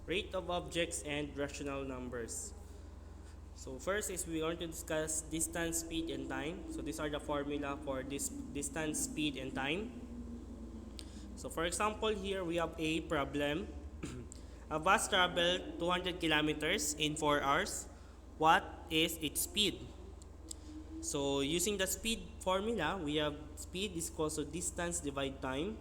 Rate of objects and rational numbers. So first is we want to discuss distance, speed, and time. So these are the formula for this distance, speed, and time. So for example, here we have a problem. A bus traveled 200 kilometers in 4 hours. What is its speed? So using the speed formula, we have speed is equals to distance divided time.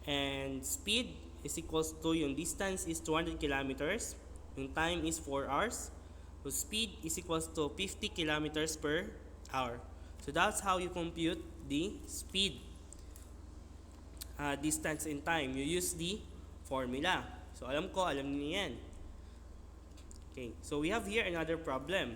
And speed is equals to yung distance is 200 kilometers. Yung time is 4 hours. So speed is equals to 50 kilometers per hour. So that's how you compute the speed, distance, and time. You use the formula. So alam niyo yan. Okay, so we have here another problem.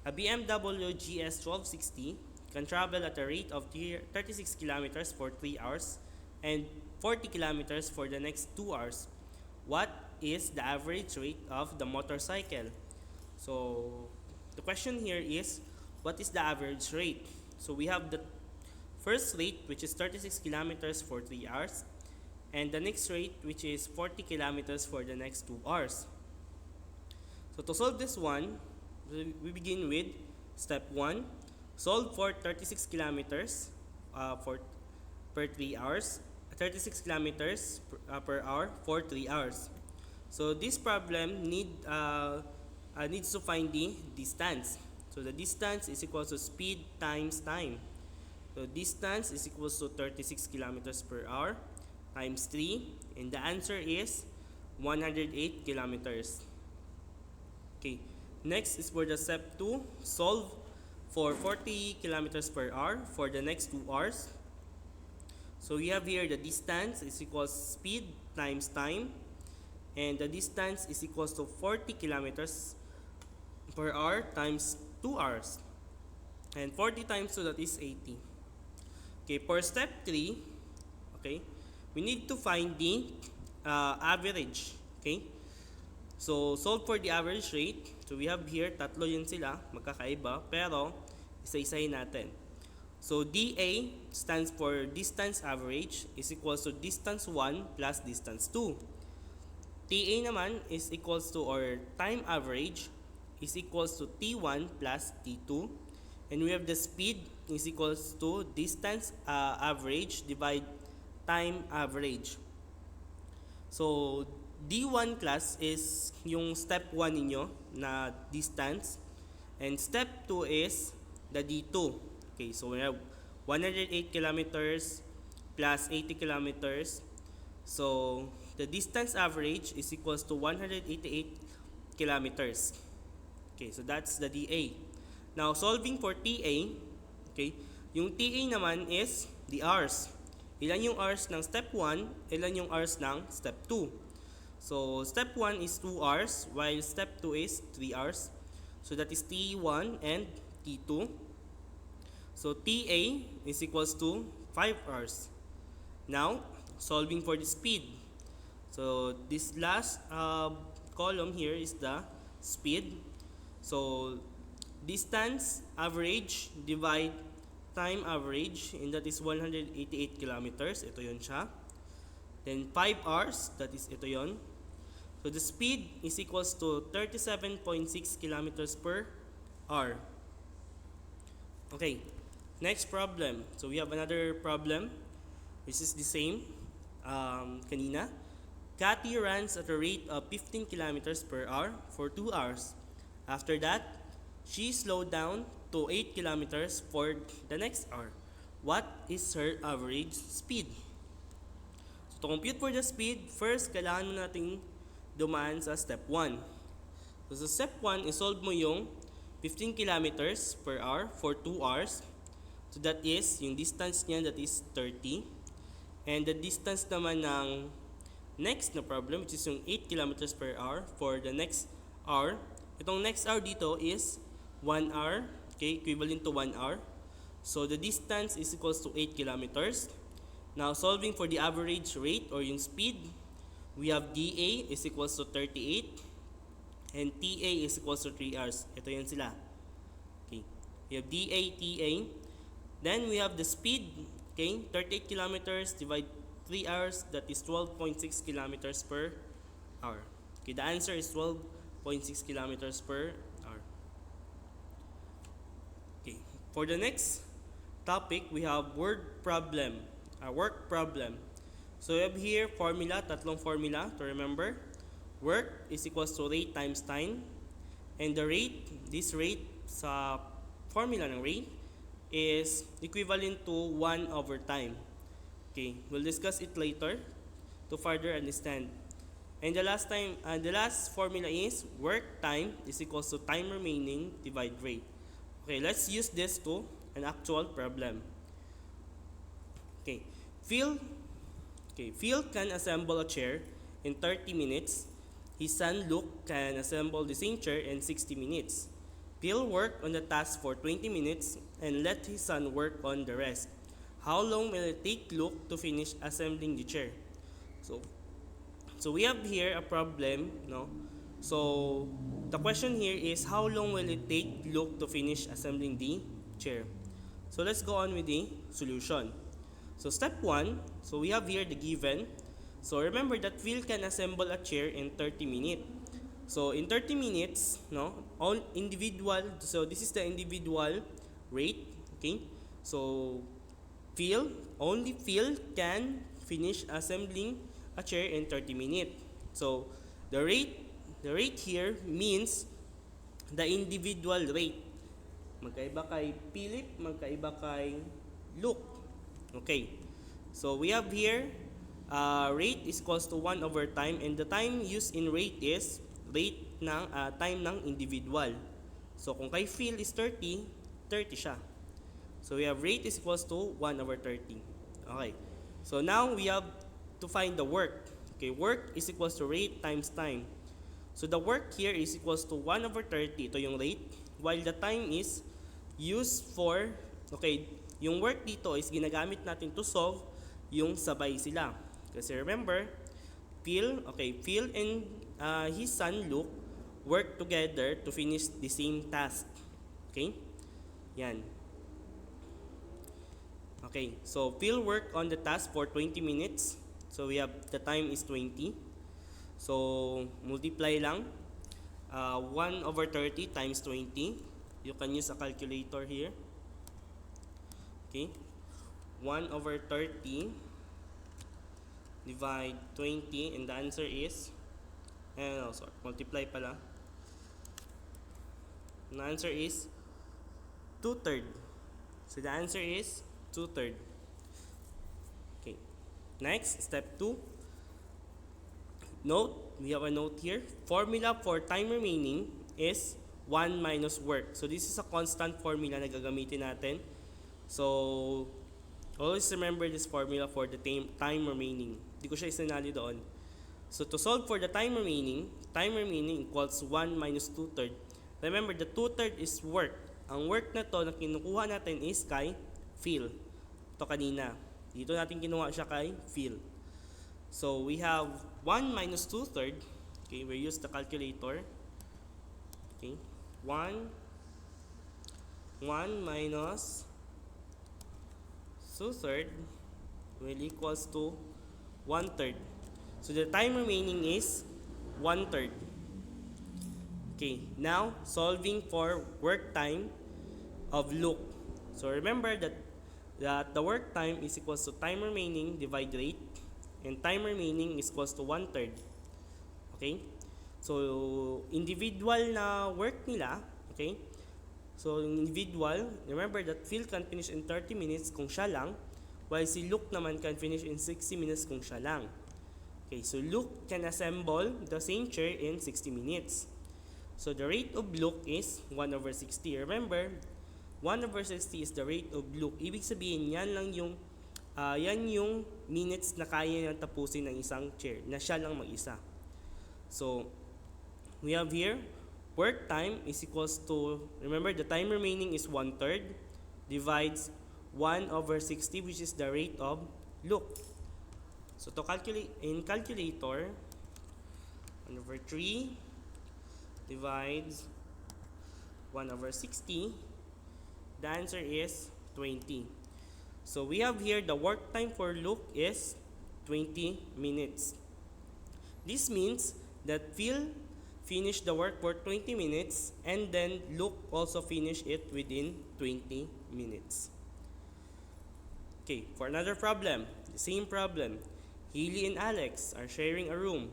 A BMW GS 1260 can travel at a rate of 36 kilometers for 3 hours and 40 kilometers for the next 2 hours. What is the average rate of the motorcycle? So the question here is, what is the average rate? So we have the first rate, which is 36 kilometers for 3 hours, and the next rate, which is 40 kilometers for the next 2 hours. So to solve this one, we begin with step 1. Solve for 36 kilometers per 3 hours, 36 kilometers per hour for 3 hours. So this problem needs to find the distance. So the distance is equal to speed times time. So distance is equal to 36 kilometers per hour times 3, and the answer is 108 kilometers. Okay, next is for the step 2. Solve for 40 kilometers per hour for the next 2 hours. So we have here the distance is equal to speed times time, and the distance is equal to 40 kilometers per hour times 2 hours. And 40 times 2, that is 80. Okay, for step 3, okay, we need to find the average. Okay, so solve for the average rate. So we have here, tatlo yun sila, magkakaiba, pero isa-isahin natin. So dA stands for distance average is equals to distance 1 plus distance 2. TA naman is equals to, or time average is equals to T1 plus T2. And we have the speed is equals to distance average divide time average. So D1 class is yung step 1 ninyo na distance, and step 2 is the D2. Okay, so we have 108 kilometers plus 80 kilometers. So the distance average is equals to 188 kilometers. Okay, so that's the DA. Now solving for TA, okay, yung TA naman is the hours. Ilan yung hours ng step 1, ilan yung hours ng step 2. So step 1 is 2 hours while step 2 is 3 hours. So that is T1 and T2. So TA is equals to 5 hours. Now, solving for the speed. So this last column here is the speed. So distance average divide time average, and that is 188 kilometers. Ito yun siya. Then 5 hours, that is ito yun. So the speed is equals to 37.6 kilometers per hour. Okay, next problem. So we have another problem, which is the same kanina. Cathy runs at a rate of 15 kilometers per hour for 2 hours. After that, she slowed down to 8 kilometers for the next hour. What is her average speed? So to compute for the speed, first kailangan mo nating dumaan sa step 1. So sa step 1, isolve mo yung 15 kilometers per hour for 2 hours. So that is, yung distance niya, that is 30. And the distance naman ng next na problem, which is yung 8 kilometers per hour for the next hour. Itong next hour dito is 1 hour, okay, equivalent to 1 hour. So the distance is equals to 8 kilometers. Now solving for the average rate or yung speed, we have dA is equals to 38 and TA is equals to 3 hours. Ito yan sila. Okay. We have dA, TA. Then we have the speed, okay, 38 kilometers divide 3 hours, that is 12.6 kilometers per hour. Okay, the answer is 12.6 kilometers per hour. Okay, for the next topic, we have word problem, work problem. So we have here formula, tatlong formula to remember. Work is equals to rate times time. And the rate, this rate sa formula ng rate is equivalent to 1 over time. Okay, we'll discuss it later to further understand. And the last formula is work time is equals to time remaining divide rate. Okay, let's use this to an actual problem. Okay, Phil can assemble a chair in 30 minutes. His son Luke can assemble the same chair in 60 minutes. Phil worked on the task for 20 minutes and let his son work on the rest. How long will it take Luke to finish assembling the chair? So we have here a problem, no? So the question here is how long will it take Luke to finish assembling the chair? So let's go on with the solution. So step 1, so we have here the given. So remember that Phil can assemble a chair in 30 minutes. So in 30 minutes, no, all individual, so this is the individual rate, okay? So only Phil can finish assembling a chair in 30 minutes. So the rate here means the individual rate. Magkaiba kay Philip, magkaiba kay Luke. Okay. So we have here rate is equals to 1 over time, and the time used in rate is rate ng time ng individual. So kung kay Phil is 30 siya. So we have rate is equals to 1 over 30. Okay. So now we have to find the work. Okay, work is equals to rate times time. So the work here is equals to 1 over 30, ito yung rate, while the time is used for, okay, yung work dito is ginagamit natin to solve yung sabay sila. Kasi remember, Phil and his son Luke work together to finish the same task. Okay? Yan. Okay, so Phil worked on the task for 20 minutes. So we have the time is 20. So multiply lang. 1 over 30 times 20. You can use a calculator here. Okay. 1 over 30 divide 20, and the answer is multiply pala. And the answer is 2/3. So the answer is 2/3. Okay. Next, step 2. Note, we have a note here. Formula for time remaining is 1 minus work. So this is a constant formula na gagamitin natin. So always remember this formula for the time remaining. Hindi ko siya isinali doon. So to solve for the time remaining equals 1 minus 2/3. Remember, the 2/3 is work. Ang work na to na kinukuha natin is kay Phil. Ito kanina. Dito natin kinuha siya kay Phil. So we have 1 minus 2/3. Okay, we use the calculator. Okay, 1 minus 2/3 will equals to 1/3. So the time remaining is 1/3. Okay, now solving for work time of Luke. So remember that the work time is equals to time remaining divide rate, and time remaining is equals to 1/3. Okay? So individual na work nila, okay? So individual, remember that Phil can finish in 30 minutes kung siya lang, while si Luke naman can finish in 60 minutes kung siya lang. Okay, so Luke can assemble the same chair in 60 minutes. So the rate of Luke is 1 over 60. Remember, 1 over 60 is the rate of Luke. Ibig sabihin, yan yung minutes na kaya niyang tapusin ng isang chair, na siya lang mag-isa. So, we have here, work time is equals to, remember, the time remaining is 1/3, divides 1 over 60, which is the rate of Luke. So, to calculate, in calculator, 1 over 3 divides 1 over 60, the answer is 20. So we have here the work time for Luke is 20 minutes. This means that Phil finished the work for 20 minutes and then Luke also finished it within 20 minutes. Okay, for another problem, the same problem. Haley and Alex are sharing a room.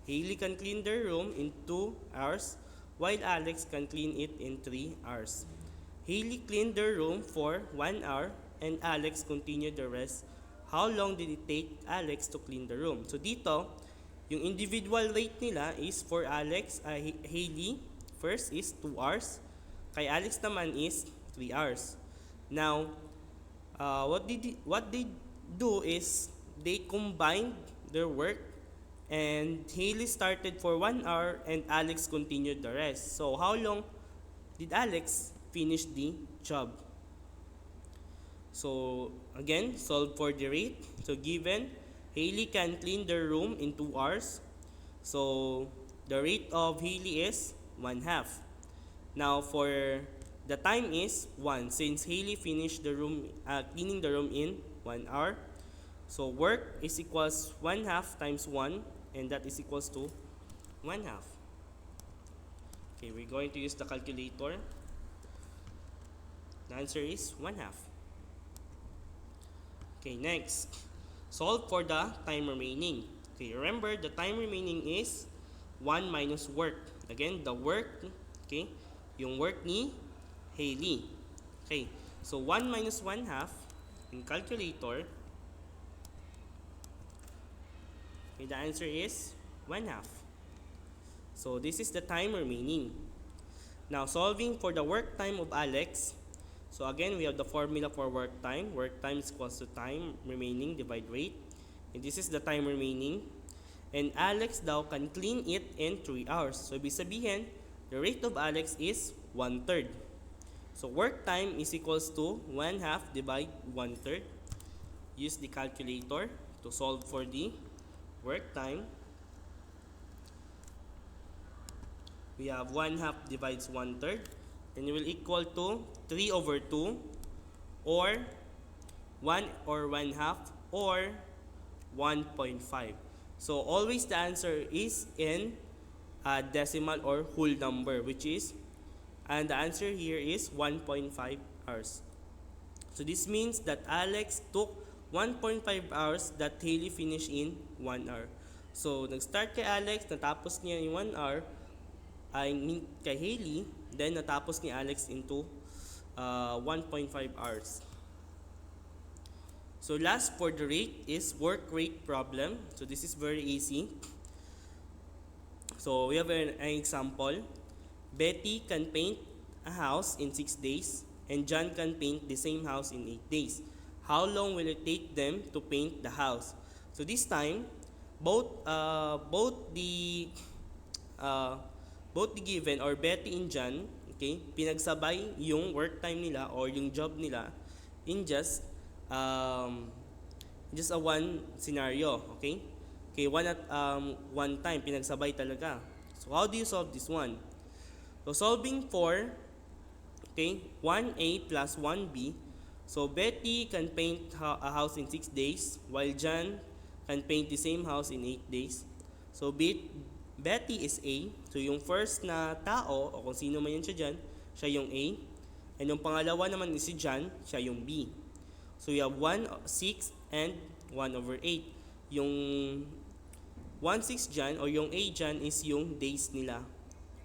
Haley can clean their room in 2 hours while Alex can clean it in 3 hours. Haley cleaned their room for 1 hour and Alex continued the rest. How long did it take Alex to clean the room? So dito, yung individual rate nila is for Haley, first is 2 hours. Kay Alex naman is 3 hours. Now, what they do is they combined their work and Haley started for 1 hour and Alex continued the rest. So how long did Alex finish the job? So again, solve for the rate. So given Haley can clean their room in 2 hours. So the rate of Haley is 1/2. Now for the time is 1 since Haley finished the room cleaning the room in 1 hour. So work is equals 1/2 times 1 and that is equals to 1/2. Okay, we're going to use the calculator. The answer is 1/2. Okay, next. Solve for the time remaining. Okay, remember the time remaining is 1 minus work. Again, the work, okay, yung work ni Haley. Okay, so 1 minus 1/2 in calculator. Okay, the answer is 1/2. So this is the time remaining. Now solving for the work time of Alex. So again, we have the formula for work time. Work time is equals to time remaining divide rate. And this is the time remaining. And Alex daw can clean it in 3 hours. So ibig sabihin, the rate of Alex is 1/3. So work time is equals to 1/2 divide 1/3. Use the calculator to solve for the work time. We have 1/2 divides 1/3. And it will equal to 3/2 or 1 or 1/2 or 1.5. So always the answer is in decimal or whole number, which is, and the answer here is 1.5 hours. So this means that Alex took 1.5 hours that Haley finished in 1 hour. So nag-start kay Alex, natapos niya in 1 hour, I mean kay Haley, then natapos ni Alex into 1.5 hours. So last for the rate is work rate problem. So this is very easy. So we have an example. Betty can paint a house in 6 days and John can paint the same house in 8 days. How long will it take them to paint the house? So this time, both the given or Betty and John, okay, pinagsabay yung work time nila or yung job nila in just a one scenario, okay? Okay, one time pinagsabay talaga. So how do you solve this one? So solving for, okay, 1A plus 1B. So Betty can paint a house in 6 days while John can paint the same house in 8 days. So Betty is A. So yung first na tao o kung sino man yan siya dyan, siya yung A. And yung pangalawa naman is si John, siya yung B. So we have 1/6 and 1/8. Yung 1/6 dyan or yung A dyan is yung days nila.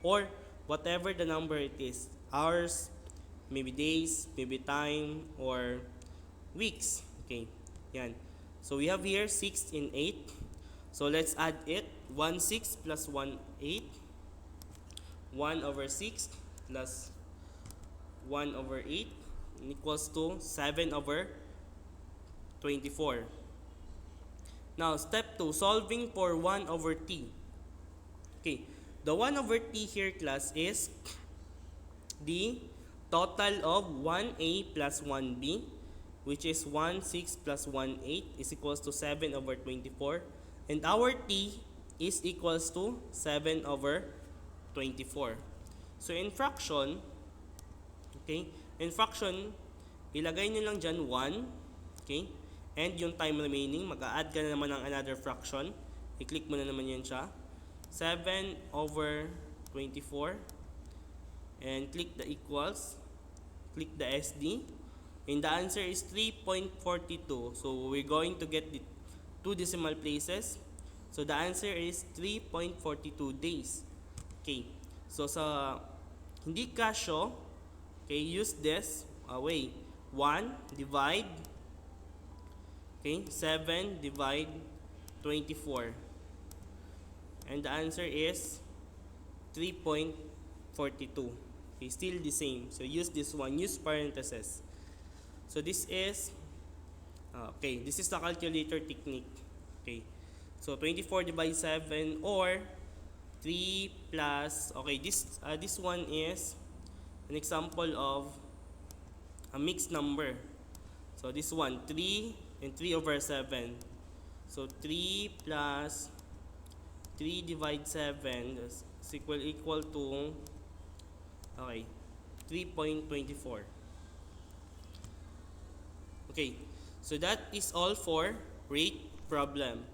Or whatever the number it is. Hours, maybe days, maybe time, or weeks. Okay, yan. So we have here 6 and 8. So let's add it. 1/6 plus 1/8. 1/6 plus 1/8 equals to 7/24. Now step 2, solving for 1/t. Okay, the 1/t here class is the total of 1A plus 1B, which is 1/6 plus 1/8 is equals to 7/24. And our t is equals to 7/24. So in fraction, okay, in fraction, ilagay nyo lang dyan 1, okay, and yung time remaining, mag-a-add ka na naman ng another fraction, i-click mo na naman yan siya. 7 over 24, and click the equals, click the SD, and the answer is 3.42. So we're going to get the two decimal places. So the answer is 3.42 days. Okay, so sa hindi kasyo, okay, use this way. 1 divide, okay, 7 divide 24, and the answer is 3.42. Okay, still the same. So use this one, use parentheses. So this is okay, this is the calculator technique. Okay, so 24 divided 7, or 3 plus, okay, this one is an example of a mixed number. So this one, 3 and 3 over 7. So 3 plus 3 divided 7 is equal to, okay, 3.24. Okay, so that is all for rate problem.